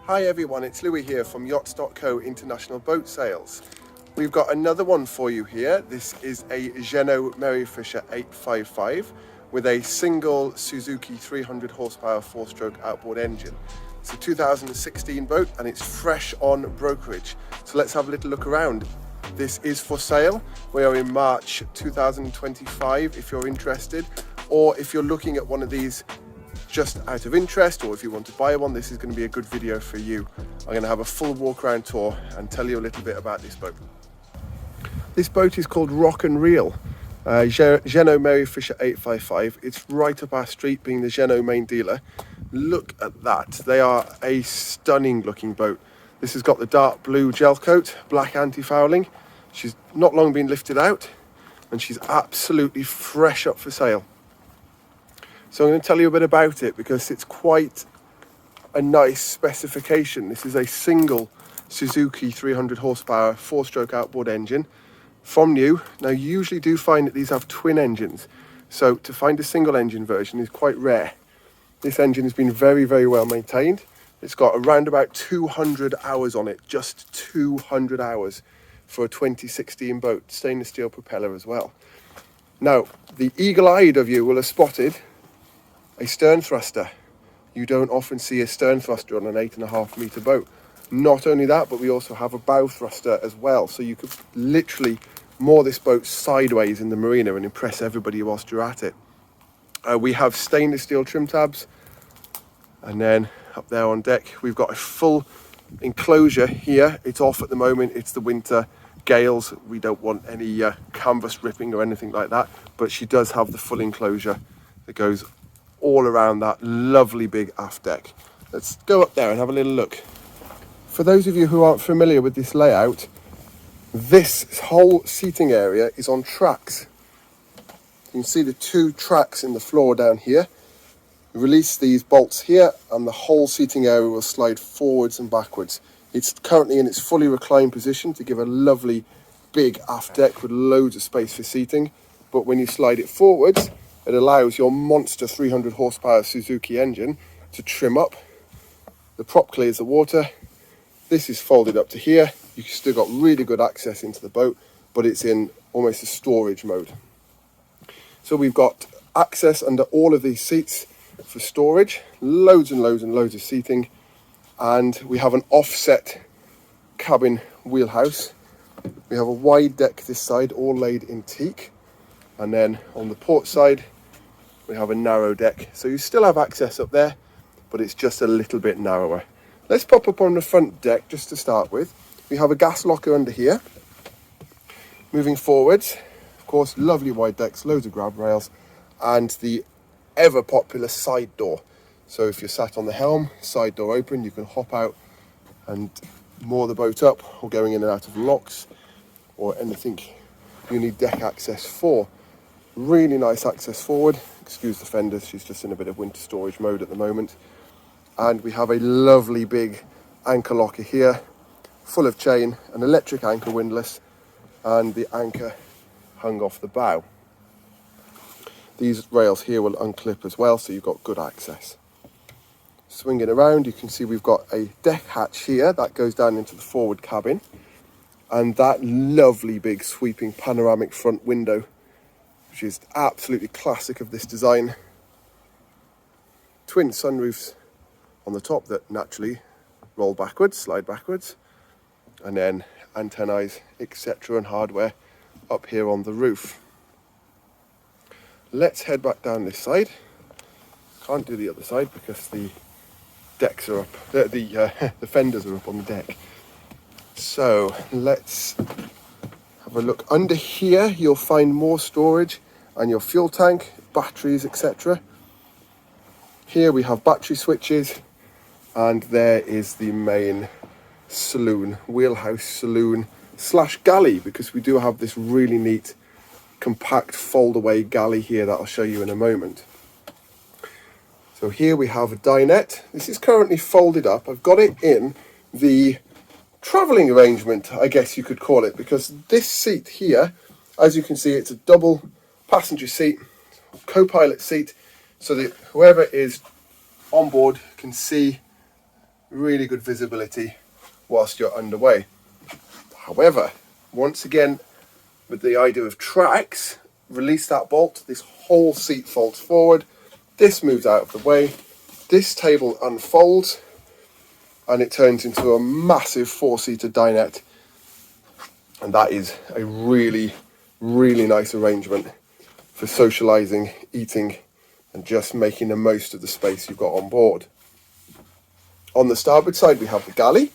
Hi everyone, it's Louis here from Yachts.co International Boat Sales. We've got another one for you here. This is a JEANNEAU MERRY FISHER 855 with a single Suzuki 300 horsepower 4-stroke outboard engine. It's a 2016 boat and it's fresh on brokerage. So let's have a little look around. This is for sale. We are in March 2025 if you're interested, or if you're looking at one of these just out of interest, or if you want to buy one, this is going to be a good video for you. I'm going to have a full walk around tour and tell you a little bit about this boat. This boat is called Rock and Reel, JEANNEAU MERRY FISHER 855. It's right up our street, being the JEANNEAU main dealer. Look at that. They are a stunning looking boat. This has got the dark blue gel coat, black anti-fouling. She's not long been lifted out and she's absolutely fresh up for sale. So I'm going to tell you a bit about it because it's quite a nice specification. This is a single Suzuki 300 horsepower 4-stroke outboard engine from new. Now you usually do find that these have twin engines, so to find a single engine version is quite rare. This engine has been very, very well maintained. It's got around about 200 hours on it, just 200 hours for a 2016 boat, stainless steel propeller as well. Now, the eagle-eyed of you will have spotted a stern thruster. You don't often see a stern thruster on an 8.5 meter boat. Not only that, but we also have a bow thruster as well. So you could literally moor this boat sideways in the marina and impress everybody whilst you're at it. We have stainless steel trim tabs. And then up there on deck, we've got a full enclosure here. It's off at the moment. It's the winter gales. We don't want any canvas ripping or anything like that. But she does have the full enclosure that goes all around that lovely big aft deck. Let's go up there and have a little look. For those of you who aren't familiar with this layout, this whole seating area is on tracks. You can see the 2 tracks in the floor down here. You release these bolts here and the whole seating area will slide forwards and backwards. It's currently in its fully reclined position to give a lovely big aft deck with loads of space for seating, but when you slide it forwards, it allows your monster 300 horsepower Suzuki engine to trim up. The prop clears the water. This is folded up to here. You've still got really good access into the boat, but it's in almost a storage mode. So we've got access under all of these seats for storage, loads and loads and loads of seating, and we have an offset cabin wheelhouse. We have a wide deck this side, all laid in teak, and then on the port side we have a narrow deck, so you still have access up there, but it's just a little bit narrower. Let's pop up on the front deck just to start with. We have a gas locker under here. Moving forwards, of course, lovely wide decks, loads of grab rails, and the ever popular side door. So if you're sat on the helm, side door open, you can hop out and moor the boat up, or going in and out of locks, or anything you need deck access for. Really nice access forward. Excuse the fenders, she's just in a bit of winter storage mode at the moment. And we have a lovely big anchor locker here, full of chain, an electric anchor windlass, and the anchor hung off the bow. These rails here will unclip as well, so you've got good access. Swinging around, you can see we've got a deck hatch here that goes down into the forward cabin, and that lovely big sweeping panoramic front window, which is absolutely classic of this design. Twin sunroofs on the top that naturally roll backwards, slide backwards, and then antennae, etc. and hardware up here on the roof. Let's head back down this side. Can't do the other side because the decks are up, the fenders are up on the deck. So let's have a look. Under here you'll find more storage and your fuel tank, batteries, etc. Here we have battery switches, and there is the main saloon, wheelhouse saloon / galley, because we do have this really neat compact fold away galley here that I'll show you in a moment. So here we have a dinette. This is currently folded up. I've got it in the travelling arrangement, I guess you could call it, because this seat here, as you can see, it's a double passenger seat, co-pilot seat, so that whoever is on board can see really good visibility whilst you're underway. However, once again, with the idea of tracks, release that bolt, this whole seat folds forward, this moves out of the way, this table unfolds, and it turns into a massive 4-seater dinette. And that is a really, really nice arrangement for socialising, eating, and just making the most of the space you've got on board. On the starboard side, we have the galley.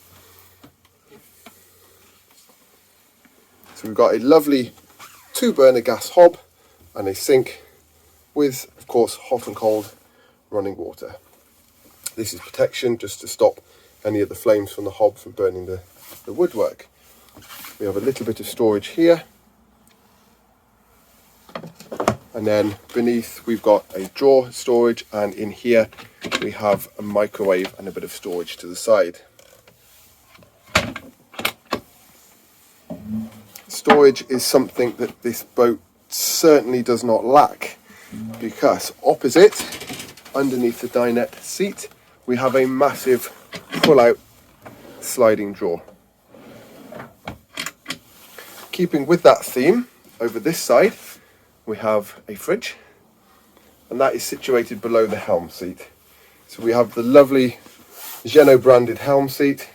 So we've got a lovely 2-burner gas hob and a sink with, of course, hot and cold running water. This is protection just to stop any of the flames from the hob from burning the woodwork. We have a little bit of storage here. And then beneath we've got a drawer storage, and in here we have a microwave and a bit of storage to the side. Storage is something that this boat certainly does not lack, because opposite, underneath the dinette seat, we have a massive pull-out sliding drawer. Keeping with that theme, over this side we have a fridge, and that is situated below the Helm seat. So we have the lovely JEANNEAU branded Helm seat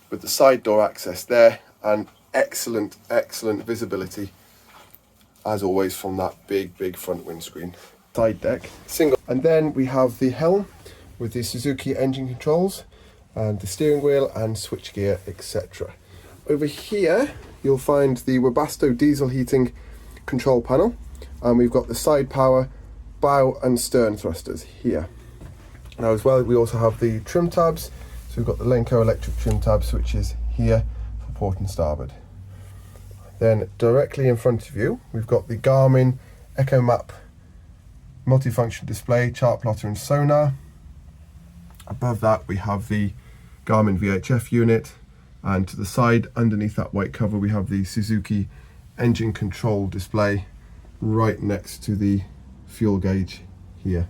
with the side door access there, and excellent visibility as always from that big front windscreen. Side deck, single. And then we have the Helm with the Suzuki engine controls and the steering wheel and switchgear, etc. Over here you'll find the Webasto diesel heating control panel, and we've got the side power, bow and stern thrusters here. Now as well, we also have the trim tabs. So we've got the Lenco electric trim tab switches here for port and starboard. Then directly in front of you, we've got the Garmin Echo Map multifunction display, chart plotter and sonar. Above that we have the Garmin VHF unit, and to the side underneath that white cover we have the Suzuki engine control display right next to the fuel gauge here.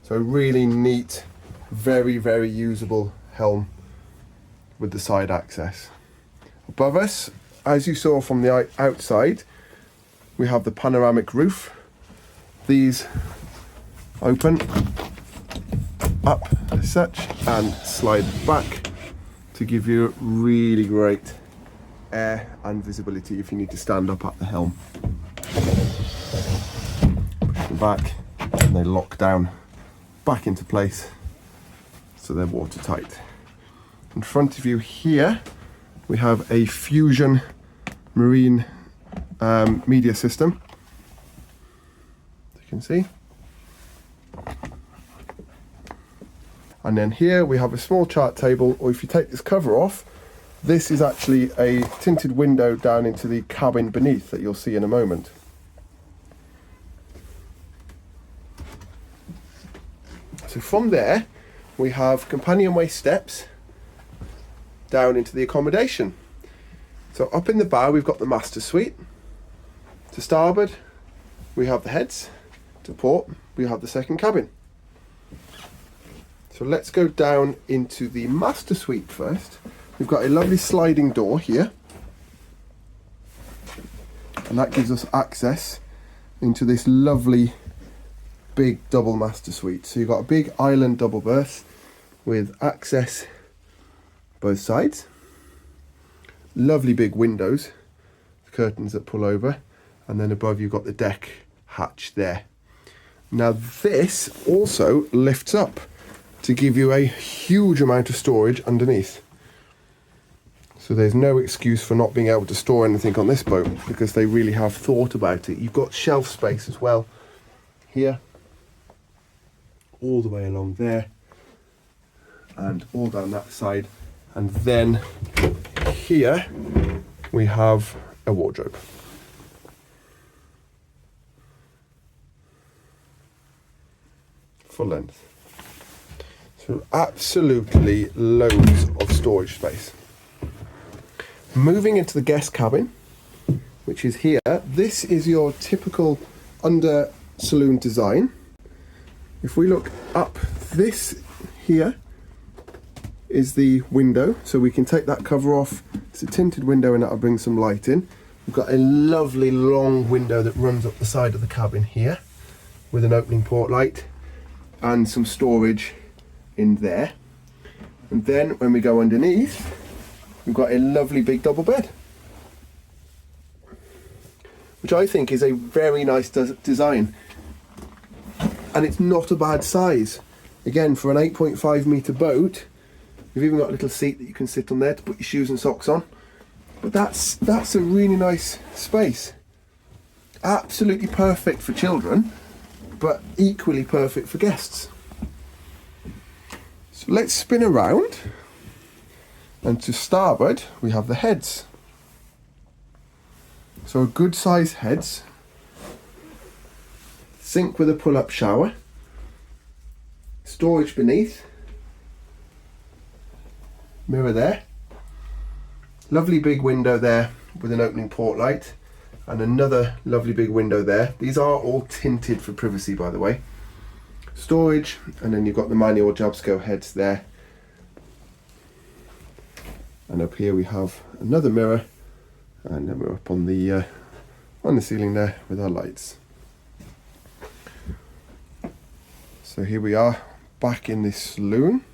So really neat, very usable Helm with the side access. Above us, as you saw from the outside, we have the panoramic roof. These open up as such and slide back to give you really great air and visibility if you need to stand up at the helm. Push them back and they lock down back into place so they're watertight. In front of you here we have a Fusion marine media system, as you can see. And then here we have a small chart table, or if you take this cover off, this is actually a tinted window down into the cabin beneath that you'll see in a moment. So from there we have companionway steps down into the accommodation. So up in the bow we've got the master suite. To starboard we have the heads. To port we have the second cabin. So let's go down into the master suite first. We've got a lovely sliding door here, and that gives us access into this lovely big double master suite. So you've got a big island double berth with access both sides, lovely big windows, curtains that pull over, and then above you've got the deck hatch there. Now this also lifts up to give you a huge amount of storage underneath. So there's no excuse for not being able to store anything on this boat, because they really have thought about it. You've got shelf space as well here, all the way along there, and all down that side. And then here we have a wardrobe. Full length. So absolutely loads of storage space. Moving into the guest cabin, which is here, this is your typical under saloon design. If we look up, this here is the window, so we can take that cover off. It's a tinted window and that'll bring some light in. We've got a lovely long window that runs up the side of the cabin here with an opening port light and some storage in there. And then when we go underneath, we've got a lovely big double bed, which I think is a very nice design. And it's not a bad size. Again, for an 8.5 metre boat, you've even got a little seat that you can sit on there to put your shoes and socks on. But that's a really nice space. Absolutely perfect for children, but equally perfect for guests. So let's spin around, and to starboard we have the heads. So a good size heads, sink with a pull-up shower, storage beneath, mirror there, lovely big window there with an opening port light, and another lovely big window there. These are all tinted for privacy, by the way. Storage, and then you've got the manual Jabsco heads there. And up here we have another mirror, and then we're up on the ceiling there with our lights. So here we are back in this saloon.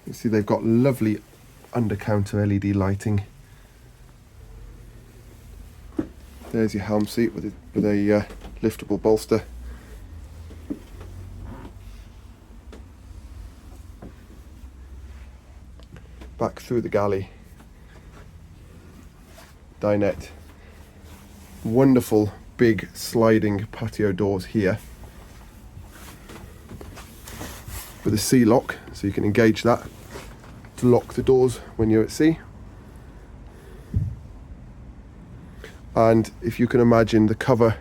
You see they've got lovely under counter LED lighting. There's your helm seat with a liftable bolster. Back through the galley. Dinette. Wonderful big sliding patio doors here with a sea lock, so you can engage that to lock the doors when you're at sea. And if you can imagine the cover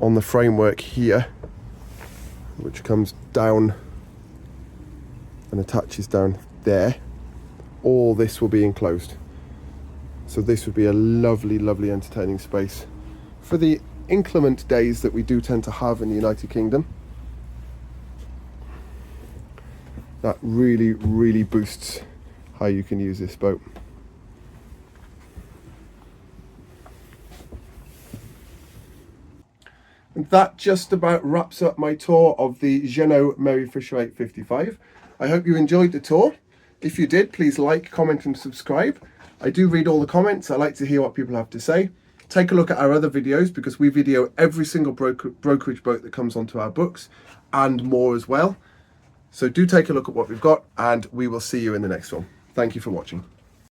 on the framework here, which comes down and attaches down there, all this will be enclosed. So this would be a lovely, lovely entertaining space for the inclement days that we do tend to have in the United Kingdom. That really, really boosts how you can use this boat. And that just about wraps up my tour of the JEANNEAU MERRY FISHER 855. I hope you enjoyed the tour. If you did, please like, comment and subscribe. I do read all the comments. I like to hear what people have to say. Take a look at our other videos, because we video every single brokerage boat that comes onto our books and more as well. So do take a look at what we've got, and we will see you in the next one. Thank you for watching.